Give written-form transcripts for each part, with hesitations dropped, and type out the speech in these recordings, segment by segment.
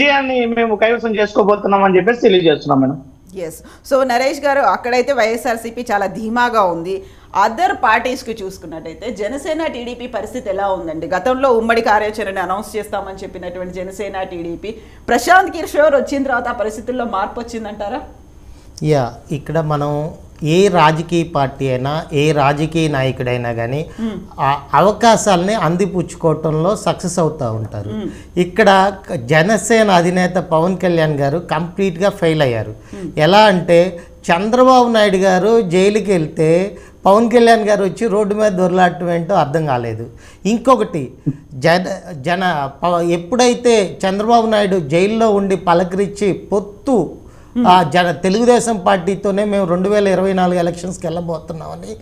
విజయాన్ని మేము కైవసం చేసుకోబోతున్నాం అని చెప్పేసి తెలియజేస్తున్నాం మేడం. ఎస్. సో నరేష్ గారు, అక్కడైతే వైఎస్ఆర్సీపీ చాలా ధీమాగా ఉంది. అదర్ పార్టీస్కి చూసుకున్నట్టయితే జనసేన టీడీపీ పరిస్థితి ఎలా ఉందండి? గతంలో ఉమ్మడి కార్యాచరణ అనౌన్స్ చేస్తామని చెప్పినటువంటి జనసేన టీడీపీ, ప్రశాంత్ కిషోర్ వచ్చిన తర్వాత ఆ పరిస్థితుల్లో మార్పు వచ్చిందంటారా? ఇక్కడ మనం ఏ రాజకీయ పార్టీ అయినా, ఏ రాజకీయ నాయకుడైనా కానీ ఆ అవకాశాలని అందిపుచ్చుకోవటంలో సక్సెస్ అవుతూ ఉంటారు. ఇక్కడ జనసేన అధినేత పవన్ కళ్యాణ్ గారు కంప్లీట్గా ఫెయిల్ అయ్యారు. ఎలా అంటే, చంద్రబాబు నాయుడు గారు జైలుకి వెళ్తే పవన్ కళ్యాణ్ గారు వచ్చి రోడ్డు మీద దొరలాడటం ఏంటో అర్థం కాలేదు. ఇంకొకటి, ఎప్పుడైతే చంద్రబాబు నాయుడు జైల్లో ఉండి పలకరించి పొత్తు తెలుగుదేశం పార్టీతోనే మేము 2024 ఎలక్షన్స్కి వెళ్ళబోతున్నామని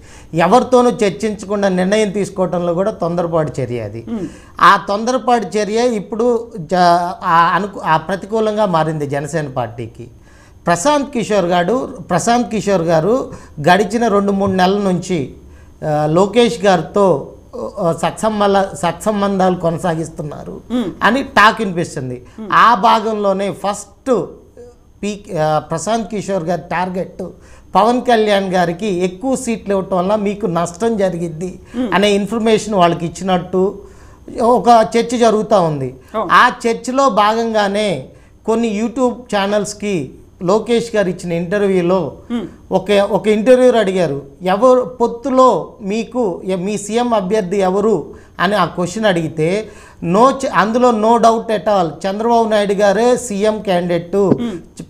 ఎవరితోనూ చర్చించకుండా నిర్ణయం తీసుకోవడంలో కూడా తొందరపాటు చర్య అది. ఆ తొందరపాటు చర్య ఇప్పుడు ప్రతికూలంగా మారింది జనసేన పార్టీకి. ప్రశాంత్ కిషోర్ గారు గడిచిన 2-3 నెలల నుంచి లోకేష్ గారితో సత్సంబంధాలు కొనసాగిస్తున్నారు అని టాక్ వినిపిస్తుంది. ఆ భాగంలోనే ఫస్ట్ ప్రశాంత్ కిషోర్ గారి టార్గెట్ పవన్ కళ్యాణ్ గారికి ఎక్కువ సీట్లు ఇవ్వటం వల్ల మీకు నష్టం జరిగిద్ది అనే ఇన్ఫర్మేషన్ వాళ్ళకి ఇచ్చినట్టు ఒక చర్చ జరుగుతూ ఉంది. ఆ చర్చలో భాగంగానే కొన్ని యూట్యూబ్ ఛానల్స్కి లోకేష్ గారు ఇచ్చిన ఇంటర్వ్యూలో ఒక ఇంటర్వ్యూర్ అడిగారు, ఎవరు పొత్తులో మీకు మీ సీఎం అభ్యర్థి ఎవరు అని ఆ క్వశ్చన్ అడిగితే అందులో no doubt at all Chandrababu Naidu గారే సీఎం క్యాండిడేట్,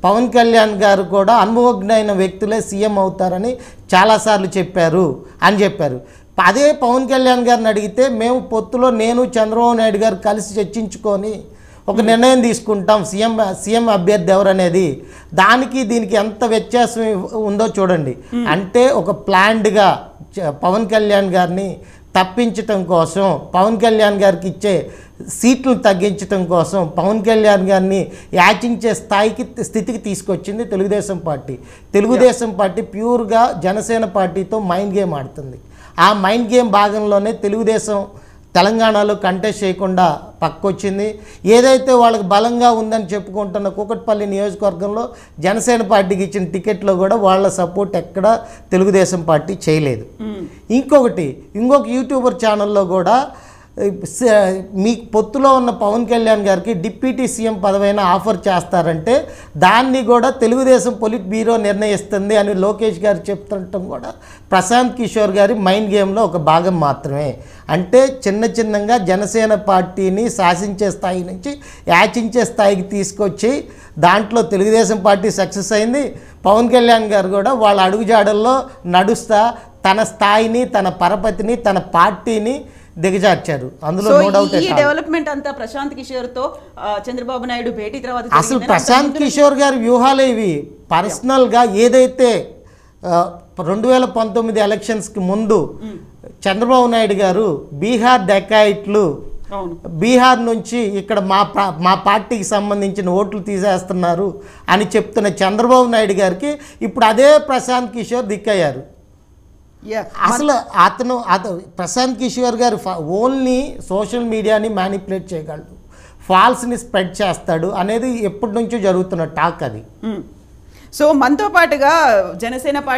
పవన్ కళ్యాణ్ గారు కూడా అనుభవజ్ఞైన వ్యక్తులే సీఎం అవుతారని చాలాసార్లు చెప్పారు. అదే పవన్ కళ్యాణ్ గారిని అడిగితే, మేము నేను చంద్రబాబు నాయుడు గారు కలిసి చర్చించుకొని ఒక నిర్ణయం తీసుకుంటాం సీఎం అభ్యర్థి ఎవరనేది. దానికి దీనికి ఎంత వ్యత్యాసం ఉందో చూడండి. అంటే ఒక ప్లాన్డ్గా పవన్ కళ్యాణ్ గారిని తప్పించటం కోసం, పవన్ కళ్యాణ్ గారికి ఇచ్చే సీట్లు తగ్గించటం కోసం పవన్ కళ్యాణ్ గారిని యాచించే స్థితికి తీసుకొచ్చింది తెలుగుదేశం పార్టీ ప్యూర్గా జనసేన పార్టీతో మైండ్ గేమ్ ఆడుతుంది. ఆ మైండ్ గేమ్ భాగంలోనే తెలుగుదేశం తెలంగాణలో కంటెస్ట్ చేయకుండా పక్కొచ్చింది. ఏదైతే వాళ్ళకి బలంగా ఉందని చెప్పుకుంటున్న కూకట్పల్లి నియోజకవర్గంలో జనసేన పార్టీకి ఇచ్చిన టికెట్లో కూడా వాళ్ళ సపోర్ట్ ఎక్కడ తెలుగుదేశం పార్టీ చేయలేదు. ఇంకొక యూట్యూబర్ ఛానల్లో కూడా మీ పొత్తులో ఉన్న పవన్ కళ్యాణ్ గారికి డిప్యూటీ సీఎం పదవైనా ఆఫర్ చేస్తారంటే దాన్ని కూడా తెలుగుదేశం పొలిట్ బ్యూరో నిర్ణయిస్తుంది అని లోకేష్ గారు చెప్తుండటం కూడా ప్రశాంత్ కిషోర్ గారి మైండ్ గేమ్లో ఒక భాగం మాత్రమే. అంటే చిన్నగా జనసేన పార్టీని శాసించే స్థాయి నుంచి యాచించే స్థాయికి తీసుకొచ్చి దాంట్లో తెలుగుదేశం పార్టీ సక్సెస్ అయింది. పవన్ కళ్యాణ్ గారు కూడా వాళ్ళ అడుగుజాడల్లో నడుస్తా తన స్థాయిని, తన పరపతిని, తన పార్టీని దిగజార్చారు. అందులో నో డౌట్. ఈ డెవలప్మెంట్ అంతా ప్రశాంత్ కిషోర్ తో చంద్రబాబు నాయుడు భేటీ తర్వాత అసలు ప్రశాంత్ కిషోర్ గారి వ్యూహాలే ఇవి. పర్సనల్గా ఏదైతే 2019 ఎలక్షన్స్కి ముందు చంద్రబాబు నాయుడు గారు బీహార్ డెకాయిట్లు, బీహార్ నుంచి ఇక్కడ మా పార్టీకి సంబంధించిన ఓట్లు తీసేస్తున్నారు అని చెప్తున్న చంద్రబాబు నాయుడు గారికి ఇప్పుడు అదే ప్రశాంత్ కిషోర్ దిక్కయ్యారు. అసలు ప్రశాంత్ కిషోర్ గారు ఓన్లీ సోషల్ మీడియాని మ్యానిపులేట్ చేయగలడు, ఫాల్స్ని స్ప్రెడ్ చేస్తాడు అనేది ఎప్పటి నుంచో జరుగుతున్న టాక్ అది. సో మనతో పాటుగా జనసేన పార్టీ